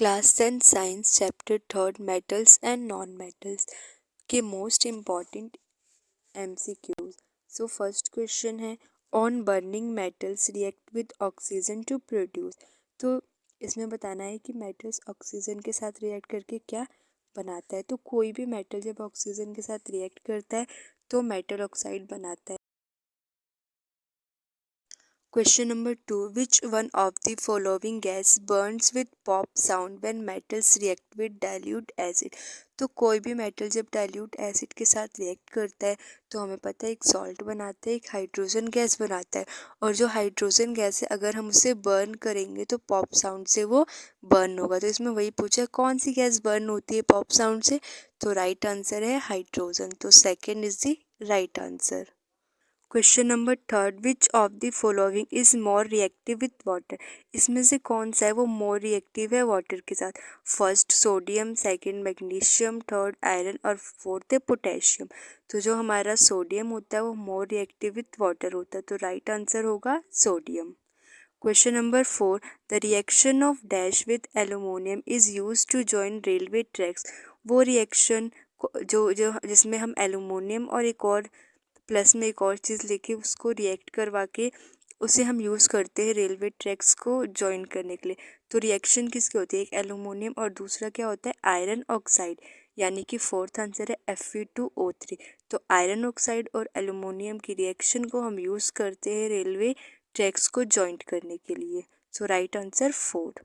Class 10 science chapter third metals and non metals के most important MCQs. So first question है on burning metals react with oxygen to produce. तो इसमें बताना है कि metals oxygen के साथ रिएक्ट करके क्या बनाता है। तो कोई भी मेटल जब ऑक्सीजन के साथ रिएक्ट करता है तो मेटल ऑक्साइड बनाता है। Question number 2. Which one of the following gas burns with pop sound when metals react with dilute acid? तो कोई भी मेटल जब डाइल्यूट एसिड के साथ रिएक्ट करता है तो हमें पता है एक सॉल्ट बनाता है, एक हाइड्रोजन गैस बनाता है। और जो हाइड्रोजन गैस है अगर हम उसे बर्न करेंगे तो पॉप साउंड से वो बर्न होगा। तो इसमें वही पूछा कौन सी गैस बर्न होती है पॉप साउंड से। तो राइट आंसर है हाइड्रोजन। तो second is the right answer. Question number third, which of the following is more reactive with water. इसमें से कौन सा है वो मोर रिएक्टिव है वाटर के साथ। First sodium, second magnesium, third iron और फोर्थ है पोटेशियम। तो जो हमारा सोडियम होता है वो मोर रिएक्टिव विथ वाटर होता है। तो राइट आंसर होगा sodium. Question number 4, the reaction of dash with aluminium is use to join railway tracks. वो रिएक्शन जो जो जिसमें हम एलुमिनियम और एक और प्लस में एक और चीज़ लेके उसको रिएक्ट करवा के उसे हम यूज़ करते हैं रेलवे ट्रैक्स को जॉइन करने के लिए। तो रिएक्शन किसकी होती है, एक एलुमिनियम और दूसरा क्या होता है आयरन ऑक्साइड, यानी कि फोर्थ आंसर है Fe2O3। तो आयरन ऑक्साइड और एलुमिनियम की रिएक्शन को हम यूज़ करते हैं रेलवे ट्रैक्स को जॉइंट करने के लिए। So right answer 4।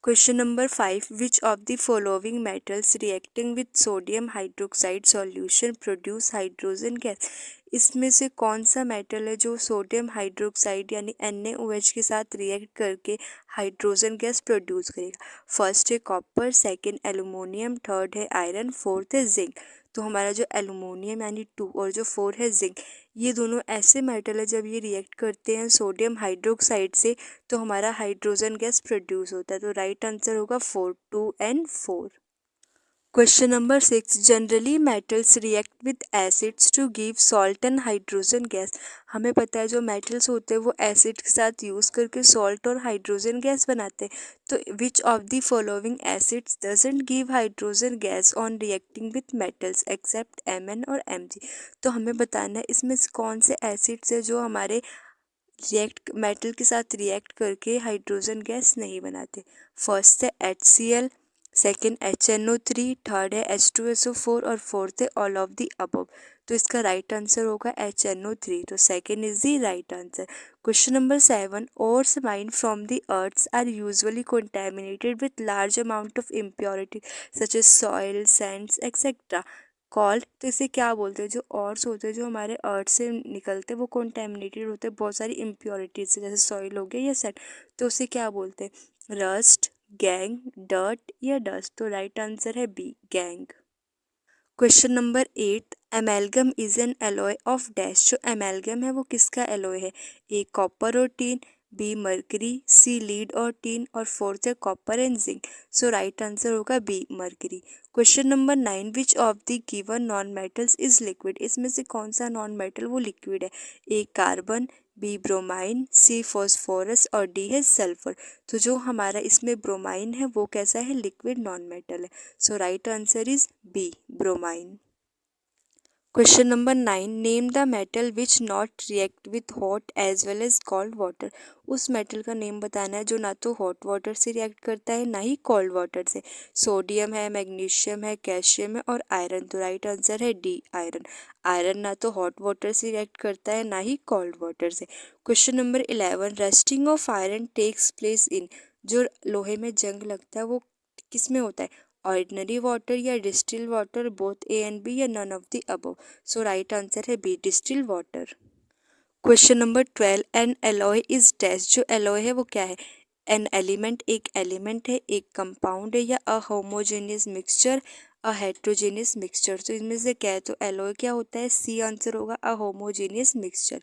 Question number 5, which of the following metals reacting with sodium hydroxide solution produce hydrogen gas. इसमें से कौन सा मेटल है जो सोडियम हाइड्रोक्साइड यानी NaOH के साथ रिएक्ट करके हाइड्रोजन गैस प्रोड्यूस करेगा। फर्स्ट है कॉपर, सेकंड एलुमिनियम, थर्ड है आयरन, फोर्थ है जिंक। तो हमारा जो एलुमिनियम यानी 2 और जो 4 है जिंक, ये दोनों ऐसे मेटल है जब ये रिएक्ट करते हैं सोडियम हाइड्रोक्साइड से तो हमारा हाइड्रोजन गैस प्रोड्यूस होता है। तो राइट आंसर होगा 4, 2 and 4। Question number 6, generally metals react with acids to give salt and hydrogen gas. हमें पता है जो मेटल्स होते हैं वो एसिड के साथ यूज़ करके सॉल्ट और हाइड्रोजन गैस बनाते हैं। तो विच of the following acids doesn't give hydrogen gas on reacting with metals accept Mn और Mg। तो हमें बताना है इसमें से कौन से एसिड्स है जो हमारे रिएक्ट मेटल के साथ रिएक्ट करके हाइड्रोजन गैस नहीं बनाते। फर्स्ट है HCl, सेकंड HNO3, थर्ड है H2SO4 और फोर्थ है ऑल ऑफ द अबव। तो इसका राइट आंसर होगा HNO3। तो second is the right answer. Question number 7, ores mined from the earth are usually contaminated with large amount of impurity such as soil, sands, etc. Called. तो इसे क्या बोलते हैं, जो ऑर्स होते हैं जो हमारे अर्थ से निकलते हैं वो कॉन्टेमिनेटेड होते हैं बहुत सारी इम्प्योरिटीज से, जैसे सॉइल हो गया या सेट। तो उसे क्या बोलते हैं, रस्ट, गैंग, डर्ट या डस्ट। तो राइट आंसर है B, gangue. Question number 8, amalgam is an alloy of dash. जो एमेलगम है वो किसका एलॉय है, ए कॉपर और tin, B mercury, C lead और टीन और फोर्थ है copper and zinc. So right answer होगा B, mercury. Question number 9, which of the given non metals is liquid. इसमें से कौन सा नॉन मेटल वो लिक्विड है, ए कार्बन, बी ब्रोमाइन, सी फॉस्फोरस और डी है सल्फर। तो जो हमारा इसमें ब्रोमाइन है वो कैसा है, लिक्विड नॉन मेटल है। So right answer is B, bromine. Question number 9, name the metal which not react with hot as well as cold water. उस मेटल का नेम बताना है जो ना तो हॉट वाटर से रिएक्ट करता है ना ही कोल्ड वाटर से। सोडियम है, मैग्नीशियम है, कैल्शियम है और आयरन। तो राइट आंसर है डी, आयरन। आयरन ना तो हॉट वाटर से रिएक्ट करता है ना ही कोल्ड वाटर से। Question number 11, rusting of iron takes place in. जो लोहे में जंग लगता है वो किस में होता है, ऑर्डिनरी वाटर या distil water, both A and B या none of the above. So right answer है B, distil water. Question number 12, an alloy is dash. जो एलॉय है वो क्या है, एन एलिमेंट एक एलिमेंट है, एक कंपाउंड है या अ होमोजेनियस मिक्सचर, अ हेट्रोजेनियस मिक्सचर। तो इनमें से क्या है, तो एलॉय क्या होता है, सी आंसर होगा, a homogeneous mixture.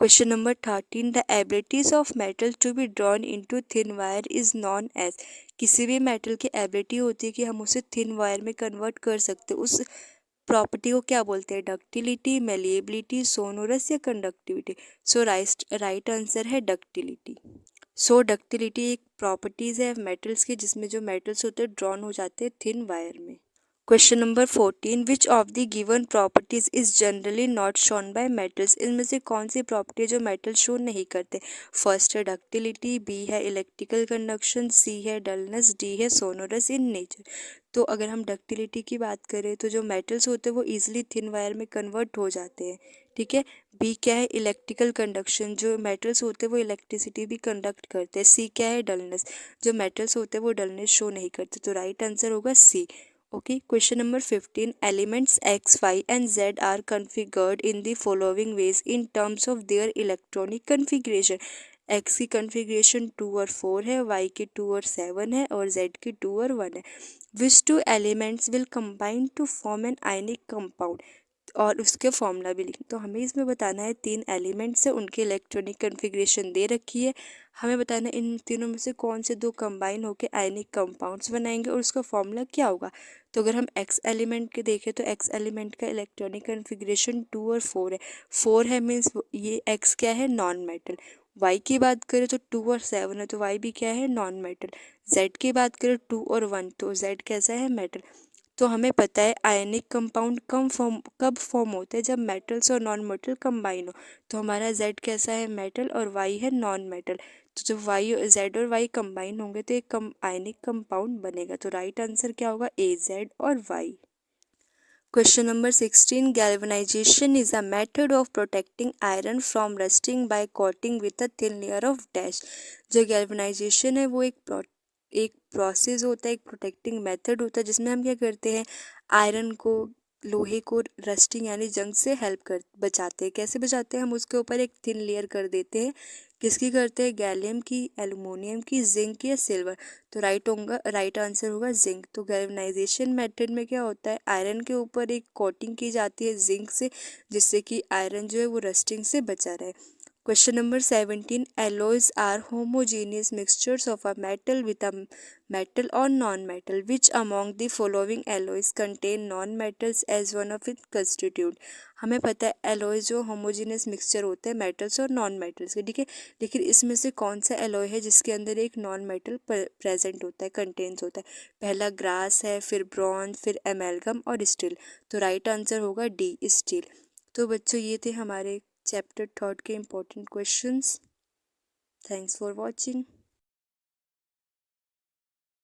Question number 13, the abilities of metal to be drawn into thin wire is known as. किसी भी मेटल की एबिलिटी होती है कि हम उसे थिन वायर में कन्वर्ट कर सकते हैं, उस प्रॉपर्टी को क्या बोलते हैं, डक्टिलिटी, मेलिएबिलिटी, सोनोरस या कंडक्टिविटी। सो राइट आंसर है डक्टिलिटी। सो डक्टिलिटी एक प्रॉपर्टीज है मेटल्स की जिसमें जो मेटल्स होते हैं ड्रॉन हो जाते हैं थिन वायर में। Question number 14, which of the given properties is generally not shown by metals. इनमें से कौन सी प्रॉपर्टी है जो मेटल शो नहीं करते। फर्स्ट है डक्टिलिटी, बी है इलेक्ट्रिकल कंडक्शन, सी है डलनेस, डी है सोनोरस इन नेचर। तो अगर हम डक्टिलिटी की बात करें तो जो मेटल्स होते हैं वो ईजिली थिन वायर में कन्वर्ट हो जाते हैं, ठीक है। बी क्या है इलेक्ट्रिकल कंडक्शन, जो मेटल्स होते हैं वो इलेक्ट्रिसिटी भी कंडक्ट करते हैं। सी क्या है डलनेस, जो मेटल्स होते हैं वो डलनेस शो नहीं करते। तो राइट आंसर होगा सी। Okay, question number 15. Elements X, Y and Z are configured in the following ways in terms of their electronic configuration. X की configuration 2 और 4 है, Y की 2 और 7 है और Z की 2 और 1 है। Which two elements will combine to form an ionic compound? और उसके फॉर्मूला भी लिख। तो हमें इसमें बताना है तीन एलिमेंट्स है, उनकी इलेक्ट्रॉनिक कन्फिग्रेशन दे रखी है। हमें बताना है इन तीनों में से कौन से दो कंबाइन होकर आयनिक कंपाउंड्स बनाएंगे और उसका फॉर्मूला क्या होगा। तो अगर हम एक्स एलिमेंट के देखें तो एक्स एलिमेंट का इलेक्ट्रॉनिक कन्फिग्रेशन 2 और 4 है। 4 है मीन्स ये एक्स क्या है नॉन मेटल। वाई की बात करें तो 2 और 7 है तो वाई भी क्या है नॉन मेटल। जेड की बात करें 2 और 1 तो जेड कैसा है मेटल। तो हमें पता है आयनिक कंपाउंड कब फॉर्म होते हैं जब मेटल्स और नॉन मेटल कंबाइन हो। तो हमारा जेड कैसा है मेटल और वाई है नॉन मेटल। तो जब वाई जेड और वाई कंबाइन होंगे तो एक आयनिक कंपाउंड बनेगा। तो राइट आंसर क्या होगा ए जेड और Y. Question number 16. Galvanization is a method of protecting iron from rusting by coating with a thin layer of dash. जो गैल्वनाइजेशन है वो एक प्रोसेस होता है, एक प्रोटेक्टिंग मेथड होता है जिसमें हम क्या करते हैं आयरन को लोहे को रस्टिंग यानी जंग से बचाते हैं। कैसे बचाते हैं हम उसके ऊपर एक थिन लेयर कर देते हैं। किसकी करते हैं गैलियम की, एल्युमिनियम की, जिंक की या सिल्वर। तो राइट आंसर होगा जिंक। तो गैल्वनाइजेशन मेथड में क्या होता है आयरन के ऊपर एक कोटिंग की जाती है जिंक से जिससे कि आयरन जो है वो रस्टिंग से बचा रहे। Question number 17. Alloys are homogeneous mixtures of a metal with a metal or non-metal. Which among the following alloys contain non-metals as one of its constituent? हमें पता है एलोयज जो होमोजेनियस मिक्सचर होते हैं मेटल्स और नॉन मेटल्स के, ठीक है। लेकिन इसमें से कौन सा एलोय है जिसके अंदर एक नॉन मेटल प्रेजेंट होता है, कंटेन्स होता है। पहला ग्रास है, फिर ब्रॉन्ज, फिर एमेल्गम और स्टील। तो राइट आंसर होगा डी स्टील। तो बच्चों ये थे हमारे चैप्टर थर्ड के important questions. Thanks for watching.